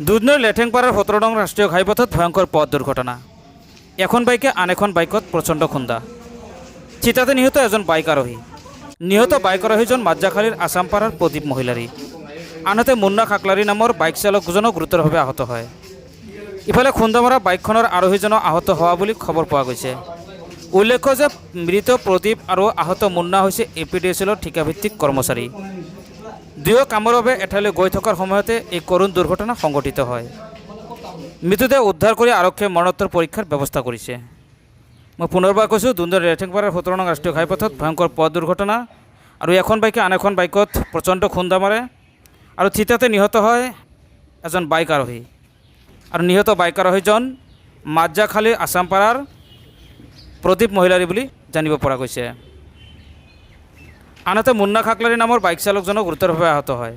দুধনৈৰ লেঠেংপাৰাৰ ১৭ নং ৰাষ্ট্ৰীয় ঘাইপথত ভয়ংকৰ পথ দুৰ্ঘটনা। এখন বাইকে আন এখন বাইকত প্ৰচণ্ড খুন্দা। চিতাতে নিহত এজন বাইক আৰোহী। নিহত বাইক আৰোহীজন মাজ্জাখালীৰ আছামপাৰাৰ প্ৰদীপ মহিলাৰী। আনহাতে মুন্না খাকলাৰী নামৰ বাইক চালকজনো গুৰুতৰভাৱে আহত হয়। ইফালে খুন্দা মৰা বাইকখনৰ আৰোহীজনো আহত হোৱা বুলি খবৰ পোৱা গৈছে। উল্লেখ্য যে মৃত প্ৰদীপ আৰু আহত মুন্না হৈছে APDCL ঠিকাভিত্তিক কৰ্মচাৰী। দুয়ো কামৰ বাবে এঠাইলৈ গৈ থকাৰ সময়তে এই কৰুণ দুৰ্ঘটনা সংঘটিত হয়। মৃতদেহ উদ্ধাৰ কৰি আৰক্ষীয়ে মৰণোত্তৰ পৰীক্ষাৰ ব্যৱস্থা কৰিছে। মই পুনৰবাৰ কৈছোঁ, দুধনৈৰ লেঠেংপাৰাৰ ১৭ নং ৰাষ্ট্ৰীয় ঘাইপথত ভয়ংকৰ পথ দুৰ্ঘটনা আৰু এখন বাইকে আন এখন বাইকত প্ৰচণ্ড খুন্দা মাৰে আৰু চিতাতে নিহত হয় এজন বাইক আৰোহী। আৰু নিহত বাইক আৰোহীজন মাজ্জাখালীৰ আছামপাৰাৰ প্ৰদীপ মহিলাৰী বুলি জানিব পৰা গৈছে। আনহাতে মুন্না খাকলাৰী নামৰ বাইক চালকজনো গুৰুতৰভাৱে আহত হয়।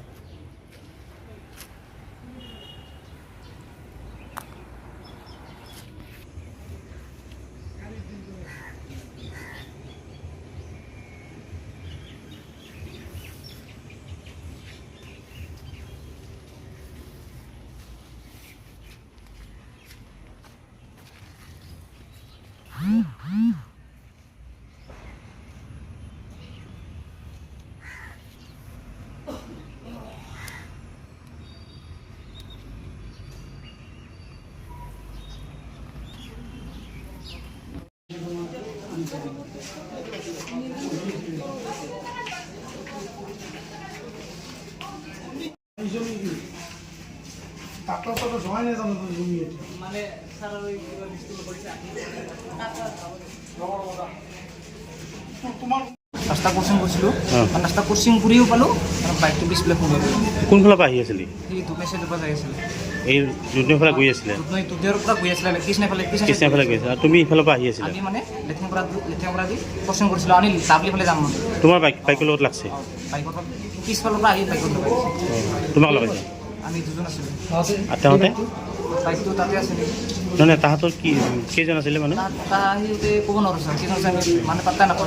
ৰাস্তা ক্ৰচিং কৰিছিলোঁ, ৰাস্তা ক্ৰচিং কৰিও পালোঁ আৰু বাইকটো পিছফালে সোমাই গ'ল। কোনফালৰ পৰা আহি আছিলি? সি দুধনৈৰ পৰা যাই আছিলে, এই দুধনৈৰ ফালে গৈ আছিলে? দুধনৈৰ পৰা গৈ আছিলে, কৃষ্ণাইফালে কৃষ্ণাইফালে গৈ আছিলে আৰু তুমি ইফালৰ পৰা আহি আছিলা? আমি মানে লেঠেংপাৰা দি ক্ৰচিং কৰিছিলোঁ, আমি লাভলি ফালে যাম মানে। তোমাৰ বাইকৰ লগত লাগছে? বাইকৰ পৰা পিছফালৰ পৰা আহি বাইকত লগাইছে। তোমাক লগাইছে? আমি দুজন আছিলোঁ। আৰু তেওঁতে বাইকটো তাতে আছিলে। নহয়, তাহাঁতৰ কেইজন আছিলে মানে? সিহঁতে ক'ব নোৱাৰোঁ ছাৰ, কেইজন আছে মানে পাত্তা নাপাওঁ।